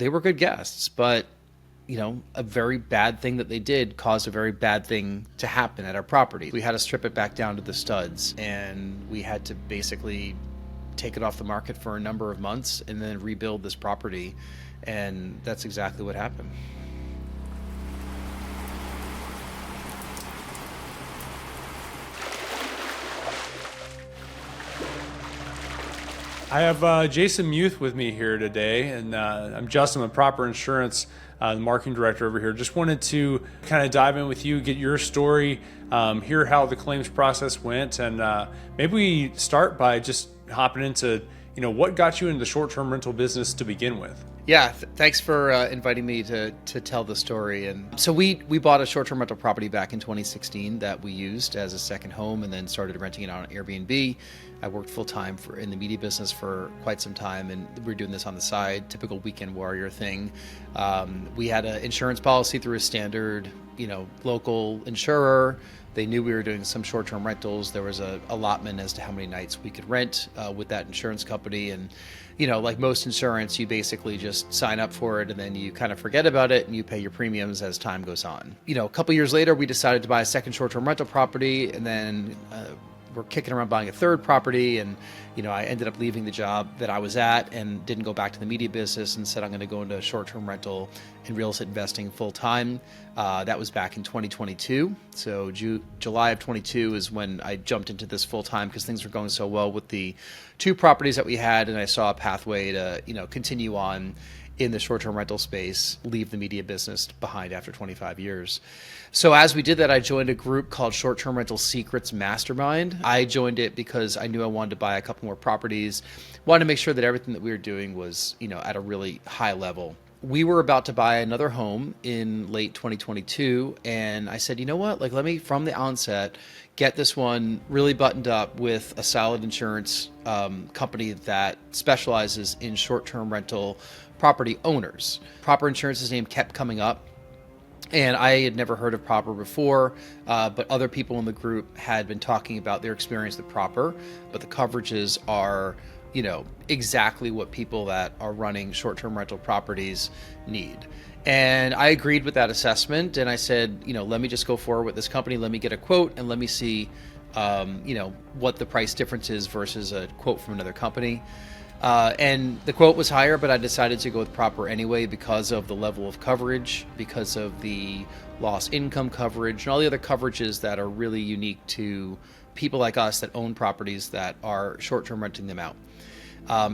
they were good guests, but a very bad thing that they did caused a very bad thing to happen at our property. We had to strip it back down to the studs, and we had to basically take it off the market for a number of months and then rebuild this property. And that's exactly what happened. I have Jason Muth with me here today, and I'm Justin with Proper Insurance, the marketing director over here. Just wanted to kind of dive in with you, get your story, hear how the claims process went, and maybe we start by just hopping into, what got you into the short-term rental business to begin with. Yeah, thanks for inviting me to tell the story. And so we bought a short-term rental property back in 2016 that we used as a second home, and then started renting it on Airbnb. I worked full-time in the media business for quite some time, and we were doing this on the side, typical weekend warrior thing. We had an insurance policy through a standard, local insurer. They knew we were doing some short-term rentals. There was a allotment as to how many nights we could rent with that insurance company. And, like most insurance, you basically just sign up for it and then you kind of forget about it and you pay your premiums as time goes on. A couple years later, we decided to buy a second short-term rental property, and then we're kicking around buying a third property. And, I ended up leaving the job that I was at and didn't go back to the media business, and said I'm going to go into short-term rental and real estate investing full time. That was back in 2022. So July of 22 is when I jumped into this full time, because things were going so well with the two properties that we had. And I saw a pathway to, continue on in the short-term rental space, leave the media business behind after 25 years. So as we did that, I joined a group called Short-Term Rental Secrets Mastermind. I joined it because I knew I wanted to buy a couple more properties, wanted to make sure that everything that we were doing was, at a really high level. We were about to buy another home in late 2022, and I said, let me, from the onset, get this one really buttoned up with a solid insurance company that specializes in short-term rental property owners. Proper Insurance's name kept coming up, and I had never heard of Proper before, but other people in the group had been talking about their experience with Proper, but the coverages are exactly what people that are running short-term rental properties need. And I agreed with that assessment, and I said, let me just go forward with this company. Let me get a quote, and let me see, what the price difference is versus a quote from another company. And the quote was higher, but I decided to go with Proper anyway because of the level of coverage, because of the lost income coverage, and all the other coverages that are really unique to people like us that own properties that are short-term renting them out.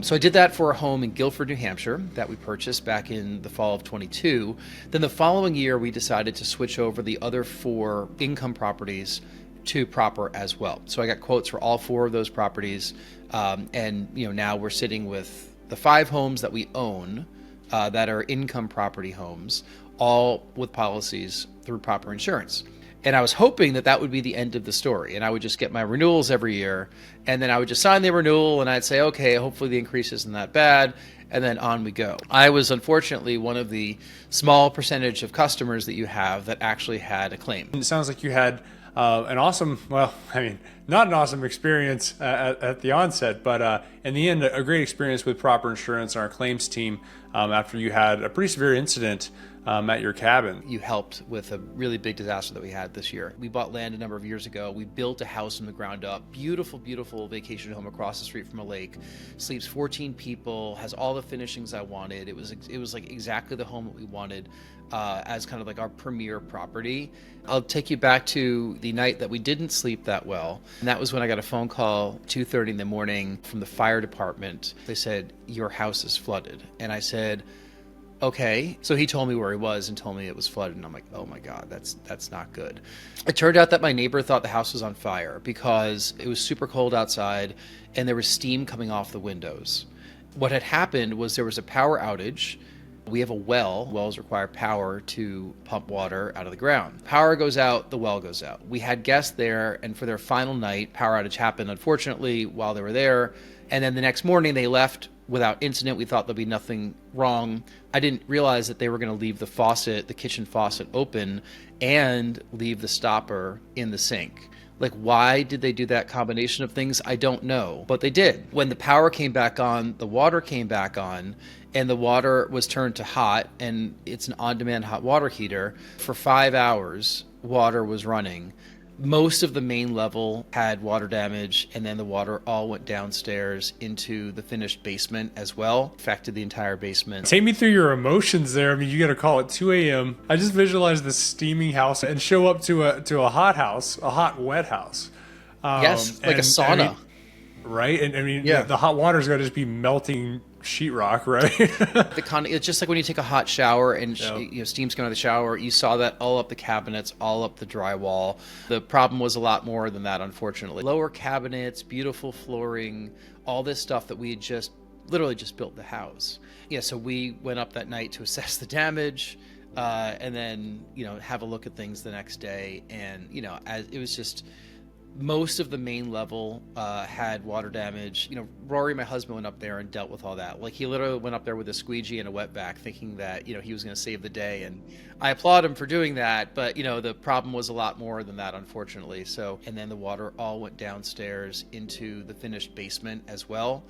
So I did that for a home in Guilford, New Hampshire that we purchased back in the fall of 22. Then the following year, we decided to switch over the other 4 income properties to Proper as well. So I got quotes for all 4 of those properties. And now we're sitting with the 5 homes that we own that are income property homes, all with policies through Proper Insurance. And I was hoping that that would be the end of the story, and I would just get my renewals every year, and then I would just sign the renewal, and I'd say, okay, hopefully the increase isn't that bad, and then on we go. I was unfortunately one of the small percentage of customers that you have that actually had a claim. It sounds like you had an awesome, not an awesome experience at the onset, but in the end, a great experience with Proper Insurance and our claims team after you had a pretty severe incident at your cabin. You helped with a really big disaster that we had this year. We bought land a number of years ago. We built a house from the ground up. Beautiful, beautiful vacation home across the street from a lake. Sleeps 14 people, has all the finishings I wanted. It was like exactly the home that we wanted as kind of like our premier property. I'll take you back to the night that we didn't sleep that well. And that was when I got a phone call 2:30 in the morning from the fire department. They said, your house is flooded. And I said, okay. So he told me where he was and told me it was flooded. And I'm like, oh my God, that's not good. It turned out that my neighbor thought the house was on fire because it was super cold outside and there was steam coming off the windows. What had happened was there was a power outage. We have a well. Wells require power to pump water out of the ground. Power goes out, the well goes out. We had guests there, and for their final night, power outage happened, unfortunately, while they were there. And then the next morning, they left without incident. We thought there'd be nothing wrong. I didn't realize that they were going to leave the faucet, the kitchen faucet, open and leave the stopper in the sink. Like, why did they do that combination of things? I don't know, but they did. When the power came back on, the water came back on, and the water was turned to hot, and it's an on-demand hot water heater. For 5 hours, water was running. Most of the main level had water damage, and then the water all went downstairs into the finished basement as well, affected the entire basement. Take me through your emotions there. I mean, you get a call at 2 a.m. I just visualize this steaming house and show up to a hot house, a hot, wet house. Yes, like a sauna. I mean, right? And I mean, Yeah. the hot water's got to just be melting sheetrock, right? It's just like when you take a hot shower and Yep. steam's coming out of the shower. You saw that all up the cabinets, all up the drywall. The problem was a lot more than that, unfortunately. Lower cabinets, beautiful flooring, all this stuff that we had just literally just built the house. Yeah, so we went up that night to assess the damage, and then have a look at things the next day. And as it was just. Most of the main level had water damage. Rory, my husband, went up there and dealt with all that. Like, he literally went up there with a squeegee and a wet vac, thinking that he was going to save the day. And I applaud him for doing that. But the problem was a lot more than that, unfortunately. And then the water all went downstairs into the finished basement as well.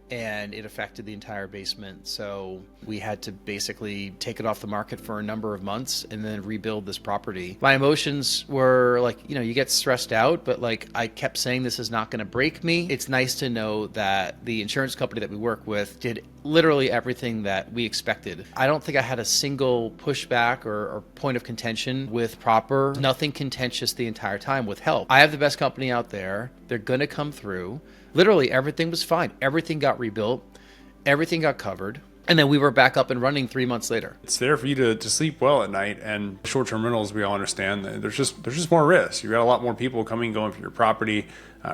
And it affected the entire basement. So we had to basically take it off the market for a number of months and then rebuild this property. My emotions were like, you get stressed out, but like I kept saying, this is not going to break me. It's nice to know that the insurance company that we work with did literally everything that we expected. I don't think I had a single pushback or point of contention with Proper. Nothing contentious the entire time with help. I have the best company out there. They're going to come through. Literally everything was fine. Everything got rebuilt. Everything got covered. And then we were back up and running 3 months later. It's there for you to sleep well at night. And short-term rentals, we all understand that there's just more risk. You've got a lot more people coming and going for your property.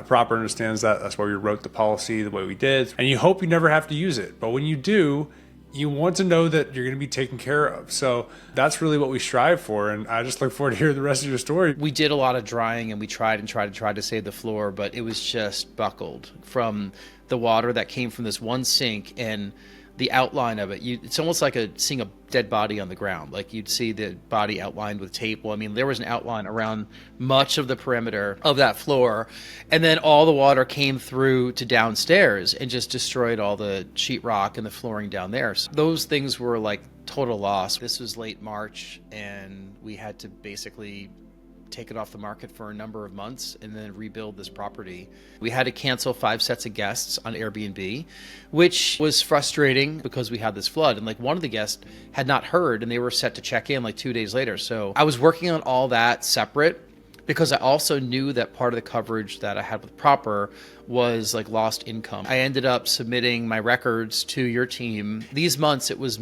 Proper understands that. That's why we wrote the policy the way we did. And you hope you never have to use it. But when you do, you want to know that you're going to be taken care of. So that's really what we strive for. And I just look forward to hearing the rest of your story. We did a lot of drying, and we tried to save the floor, but it was just buckled from the water that came from this one sink. And the outline of it, it's almost like seeing a dead body on the ground. Like, you'd see the body outlined with tape. Well, I mean, there was an outline around much of the perimeter of that floor. And then all the water came through to downstairs and just destroyed all the sheetrock and the flooring down there. So those things were like total loss. This was late March, and we had to basically take it off the market for a number of months and then rebuild this property. We had to cancel 5 sets of guests on Airbnb, which was frustrating because we had this flood. And like, one of the guests had not heard, and they were set to check in like 2 days later. So I was working on all that separate, because I also knew that part of the coverage that I had with Proper was like lost income. I ended up submitting my records to your team. These months, it was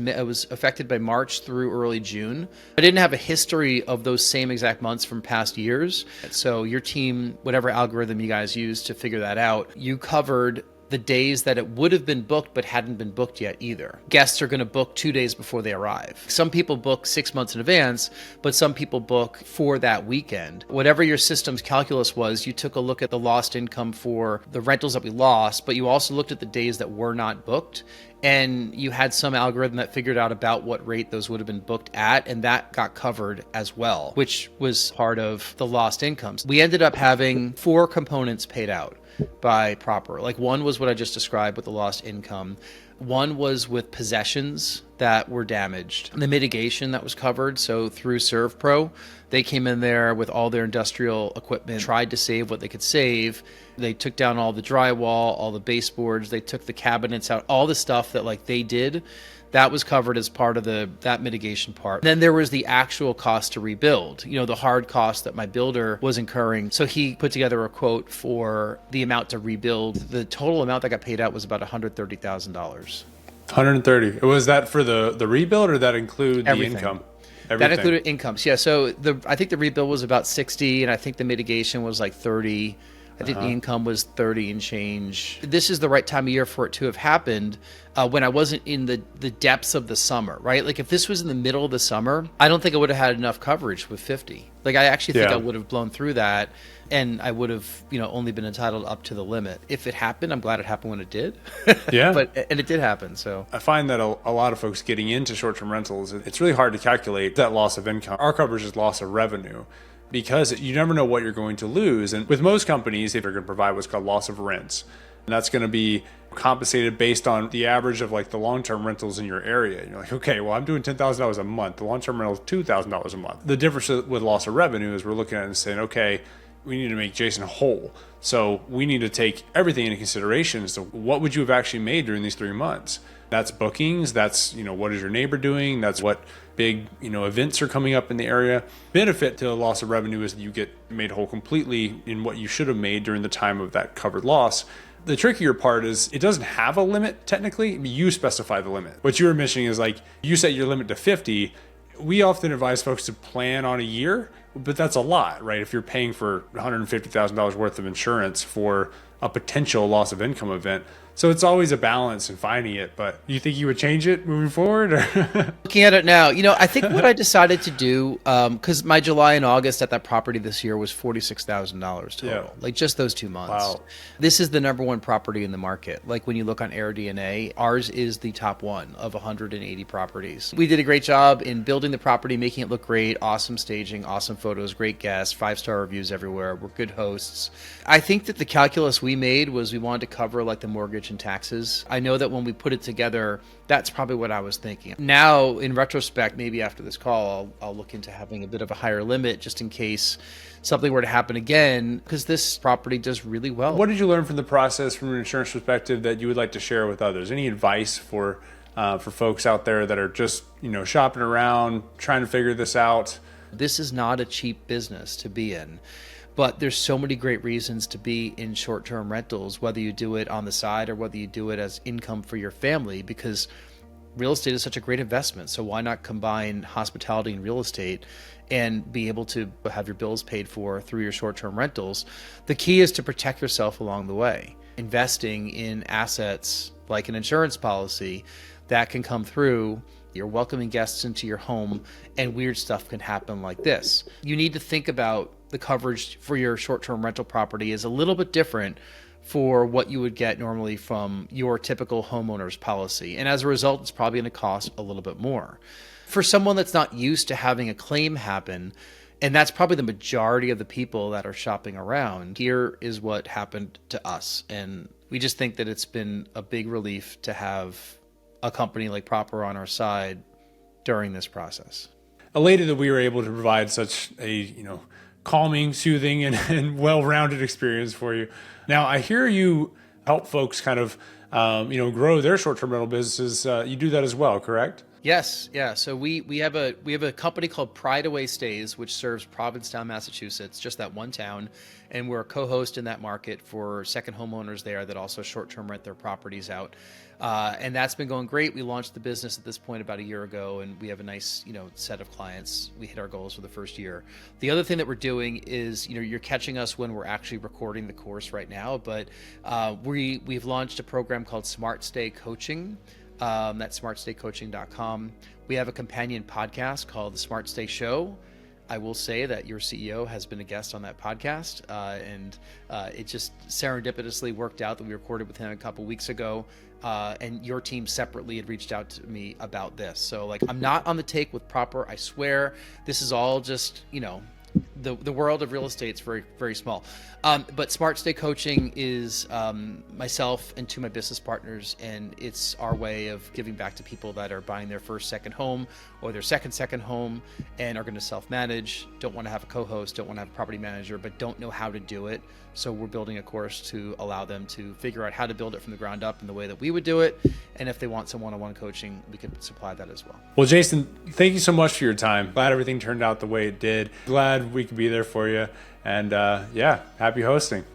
affected by March through early June. I didn't have a history of those same exact months from past years. So your team, whatever algorithm you guys used to figure that out, you covered the days that it would have been booked but hadn't been booked yet either. Guests are going to book 2 days before they arrive. Some people book 6 months in advance, but some people book for that weekend. Whatever your system's calculus was, you took a look at the lost income for the rentals that we lost, but you also looked at the days that were not booked, and you had some algorithm that figured out about what rate those would have been booked at, and that got covered as well, which was part of the lost incomes. We ended up having 4 components paid out by Proper. Like, one was what I just described with the lost income. One was with possessions that were damaged. The mitigation that was covered, so through ServePro, they came in there with all their industrial equipment, tried to save what they could save. They took down all the drywall, all the baseboards, they took the cabinets out, all the stuff that like they did. That was covered as part of that mitigation part. Then there was the actual cost to rebuild, the hard cost that my builder was incurring. So he put together a quote for the amount to rebuild. The total amount that got paid out was about $130,000. 130. Was that for the rebuild, or that include Everything. The income? Everything. That included incomes. Yeah. So I think the rebuild was about 60, and I think the mitigation was like 30. I think the income was 30 and change. This is the right time of year for it to have happened, when I wasn't in the depths of the summer, right? Like, if this was in the middle of the summer, I don't think I would have had enough coverage with 50. Like, I actually think I would have blown through that, and I would have, only been entitled up to the limit. If it happened, I'm glad it happened when it did. Yeah. And it did happen. So I find that a lot of folks getting into short-term rentals, it's really hard to calculate that loss of income. Our coverage is loss of revenue. because you never know what you're going to lose. And with most companies, they're going to provide what's called loss of rents. And that's going to be compensated based on the average of like the long-term rentals in your area. And you're like, okay, well, I'm doing $10,000 a month. The long-term rental is $2,000 a month. The difference with loss of revenue is we're looking at it and saying, okay, we need to make Jason whole. So we need to take everything into consideration. So what would you have actually made during these 3 months? That's bookings. That's, what is your neighbor doing? That's what big, events are coming up in the area. Benefit to the loss of revenue is that you get made whole completely in what you should have made during the time of that covered loss. The trickier part is it doesn't have a limit technically. You specify the limit. What you were mentioning is like you set your limit to 50. We often advise folks to plan on a year, but that's a lot, right? If you're paying for $150,000 worth of insurance for a potential loss of income event. So it's always a balance in finding it, but you think you would change it moving forward? Looking at it now, I think what I decided to do, because my July and August at that property this year was $46,000 total, like just those 2 months. Wow. This is the number one property in the market. Like when you look on AirDNA, ours is the top one of 180 properties. We did a great job in building the property, making it look great, awesome staging, awesome photos, great guests, 5-star reviews everywhere. We're good hosts. I think that the calculus we made was we wanted to cover like the mortgage and taxes. I know that when we put it together, that's probably what I was thinking. Now, in retrospect, maybe after this call, I'll look into having a bit of a higher limit just in case something were to happen again, because this property does really well. What did you learn from the process from an insurance perspective that you would like to share with others? Any advice for folks out there that are just, shopping around, trying to figure this out? This is not a cheap business to be in. But there's so many great reasons to be in short-term rentals, whether you do it on the side or whether you do it as income for your family, because real estate is such a great investment. So why not combine hospitality and real estate and be able to have your bills paid for through your short-term rentals? The key is to protect yourself along the way. Investing in assets like an insurance policy that can come through. You're welcoming guests into your home and weird stuff can happen like this. You need to think about the coverage for your short-term rental property is a little bit different for what you would get normally from your typical homeowner's policy. And as a result, it's probably going to cost a little bit more. For someone that's not used to having a claim happen, and that's probably the majority of the people that are shopping around, here is what happened to us. And we just think that it's been a big relief to have a company like Proper on our side during this process. Elated that we were able to provide such a, calming, soothing, and well-rounded experience for you. Now, I hear you help folks kind of, grow their short-term rental businesses. You do that as well, correct? Yes, yeah. So we have a company called Pride Away Stays, which serves Provincetown, Massachusetts, just that one town, and we're a co-host in that market for second homeowners there that also short-term rent their properties out. And that's been going great. We launched the business at this point about a year ago, and we have a nice, set of clients. We hit our goals for the first year. The other thing that we're doing is, you're catching us when we're actually recording the course right now, but we've launched a program called Smart Stay Coaching. That's smartstaycoaching.com. We have a companion podcast called The Smart Stay Show. I will say that your CEO has been a guest on that podcast, and it just serendipitously worked out that we recorded with him a couple weeks ago, and your team separately had reached out to me about this. So, I'm not on the take with Proper. I swear, this is all just, the world of real estate is very, very small. But Smart Stay Coaching is myself and two of my business partners, and it's our way of giving back to people that are buying their first, second home or their second home and are going to self-manage, don't want to have a co-host, don't want to have a property manager, but don't know how to do it. So we're building a course to allow them to figure out how to build it from the ground up in the way that we would do it. And if they want some one-on-one coaching, we could supply that as well. Well, Jason, thank you so much for your time. Glad everything turned out the way it did. Glad we could be there for you. And happy hosting.